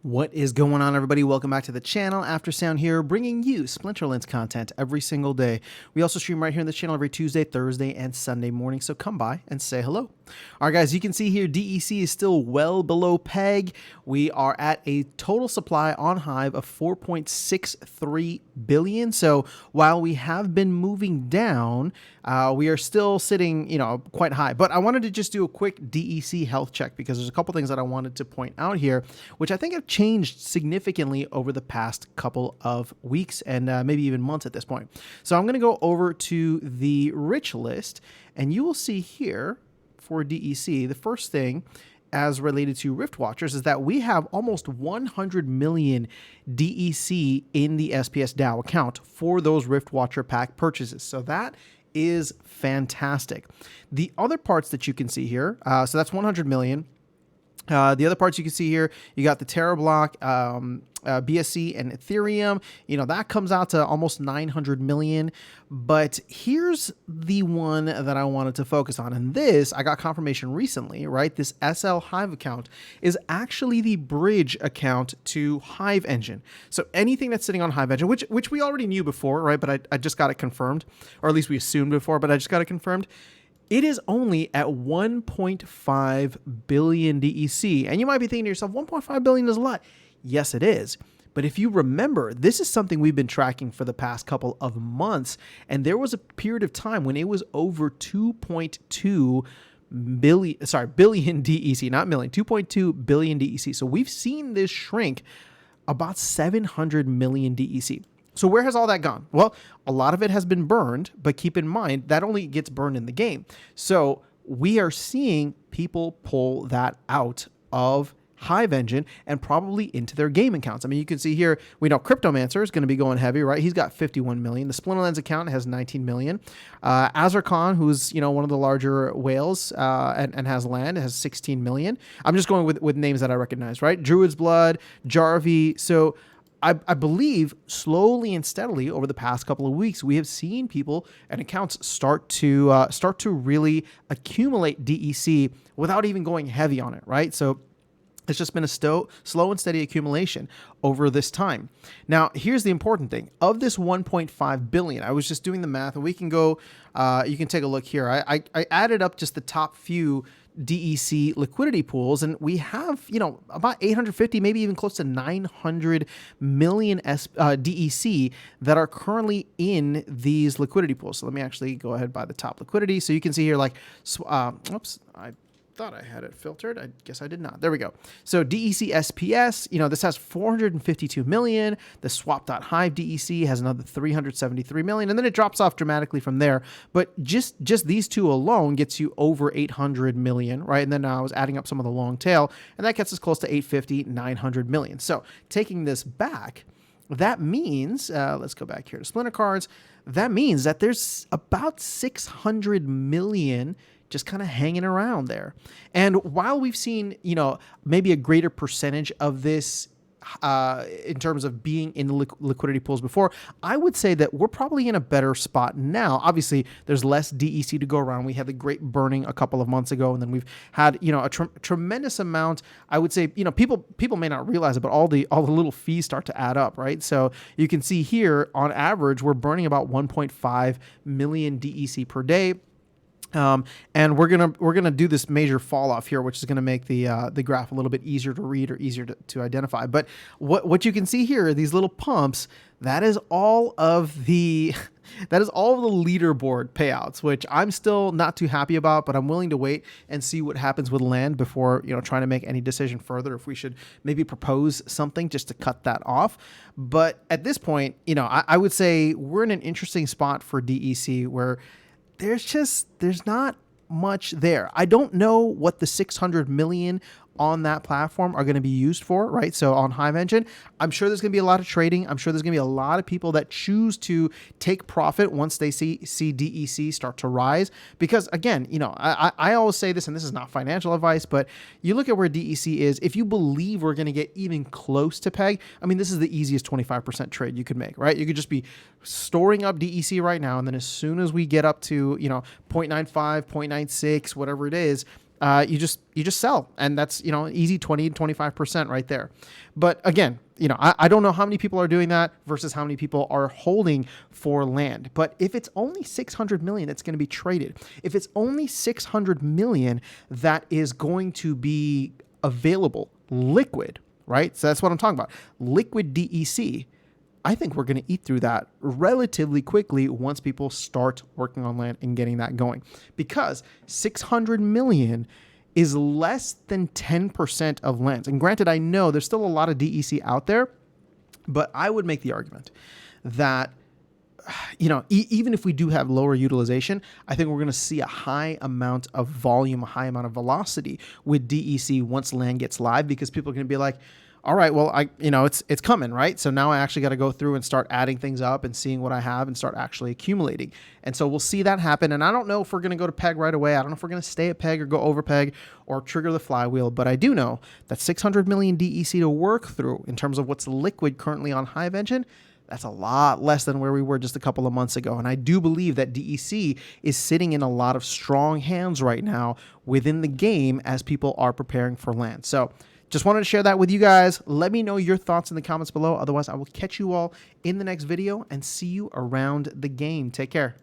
What is going on, everybody? Welcome back to the channel. Aftersound here, bringing you Splinterlands content every single day. We also stream right here on the channel every Tuesday, Thursday, and Sunday morning, so come by and say hello. All right, guys, you can see here DEC is still well below peg. We are at a total supply on Hive of 4.63 billion. So while we have been moving down, we are still sitting, quite high. But I wanted to just do a quick DEC health check because there's a couple things that I wanted to point out here, which I think have changed significantly over the past couple of weeks and maybe even months at this point. So I'm going to go over to the rich list, and you will see here for DEC, the first thing as related to Rift Watchers is that we have almost 100 million DEC in the SPS DAO account for those Rift Watcher pack purchases. So that is fantastic. The other parts that you can see here, so that's 100 million. The other parts you can see here, you got the Terra block, BSC, and Ethereum. That comes out to almost 900 million. But here's the one that I wanted to focus on. And this, I got confirmation recently, right? This SL Hive account is actually the bridge account to Hive Engine. So anything that's sitting on Hive Engine, which we already knew before, right? But I just got it confirmed, or at least we assumed before, but I just got it confirmed. It is only at 1.5 billion DEC. And you might be thinking to yourself, 1.5 billion is a lot. Yes, it is. But if you remember, this is something we've been tracking for the past couple of months. And there was a period of time when it was over 2.2 billion DEC, not million, 2.2 billion DEC. So we've seen this shrink about 700 million DEC. So where has all that gone? Well, a lot of it has been burned, but keep in mind that only gets burned in the game. So we are seeing people pull that out of Hive Engine and probably into their game accounts. I mean, you can see here, we know Cryptomancer is going to be going heavy, right? He's got 51 million. The Splinterlands account has 19 million. Azarcon, who's, one of the larger whales and has land, has 16 million. I'm just going with names that I recognize, right? Druid's Blood, Jarvie. So I believe slowly and steadily over the past couple of weeks, we have seen people and accounts start to really accumulate DEC without even going heavy on it, right? So it's just been a slow and steady accumulation over this time. Now, here's the important thing. Of this 1.5 billion, I was just doing the math, and we can go, you can take a look here. I added up just the top few DEC liquidity pools, and we have, about 850, maybe even close to 900 million DEC that are currently in these liquidity pools. So let me actually go ahead by the top liquidity. So you can see here, oops, I thought I had it filtered. I guess I did not. There we go. So DEC SPS, this has 452 million. The swap.hive DEC has another 373 million. And then it drops off dramatically from there. But just these two alone gets you over 800 million, right? And then I was adding up some of the long tail, and that gets us close to 850, 900 million. So taking this back, that means, let's go back here to Splinter Cards. That means that there's about 600 million just kind of hanging around there. And while we've seen, maybe a greater percentage of this in terms of being in the liquidity pools before, I would say that we're probably in a better spot now. Obviously, there's less DEC to go around. We had the great burning a couple of months ago, and then we've had, a tremendous amount. I would say, people may not realize it, but all the little fees start to add up, right? So you can see here, on average, we're burning about 1.5 million DEC per day. And we're gonna do this major fall off here, which is gonna make the graph a little bit easier to read or easier to identify. But what you can see here are these little pumps. That is all of the leaderboard payouts, which I'm still not too happy about, but I'm willing to wait and see what happens with land before trying to make any decision further if we should maybe propose something just to cut that off. But at this point, I would say we're in an interesting spot for DEC where there's not much there. I don't know what the 600 million on that platform are going to be used for, right? So on Hive Engine, I'm sure there's going to be a lot of trading. I'm sure there's going to be a lot of people that choose to take profit once they see DEC start to rise. Because again, I always say this, and this is not financial advice, but you look at where DEC is. If you believe we're going to get even close to peg, I mean, this is the easiest 25% trade you could make, right? You could just be storing up DEC right now, and then as soon as we get up to 0.95, 0.96, whatever it is, you just sell, and that's, you know, easy 20 to 25% right there. But again, you know, I don't know how many people are doing that versus how many people are holding for land. But if it's only 600 million that's going to be traded, if it's only 600 million that is going to be available liquid, right? So that's what I'm talking about. Liquid DEC. I think we're going to eat through that relatively quickly once people start working on land and getting that going, because 600 million is less than 10% of lands. And granted, I know there's still a lot of DEC out there, but I would make the argument that, you know, even if we do have lower utilization, I think we're going to see a high amount of volume, a high amount of velocity with DEC once land gets live, because people are going to be like, all right, well, you know, it's coming, right? So now I actually got to go through and start adding things up and seeing what I have and start actually accumulating. And so we'll see that happen. And I don't know if we're going to go to peg right away. I don't know if we're going to stay at peg or go over peg or trigger the flywheel, but I do know that 600 million DEC to work through in terms of what's liquid currently on Hive Engine, that's a lot less than where we were just a couple of months ago. And I do believe that DEC is sitting in a lot of strong hands right now within the game as people are preparing for land. So just wanted to share that with you guys. Let me know your thoughts in the comments below. Otherwise, I will catch you all in the next video and see you around the game. Take care.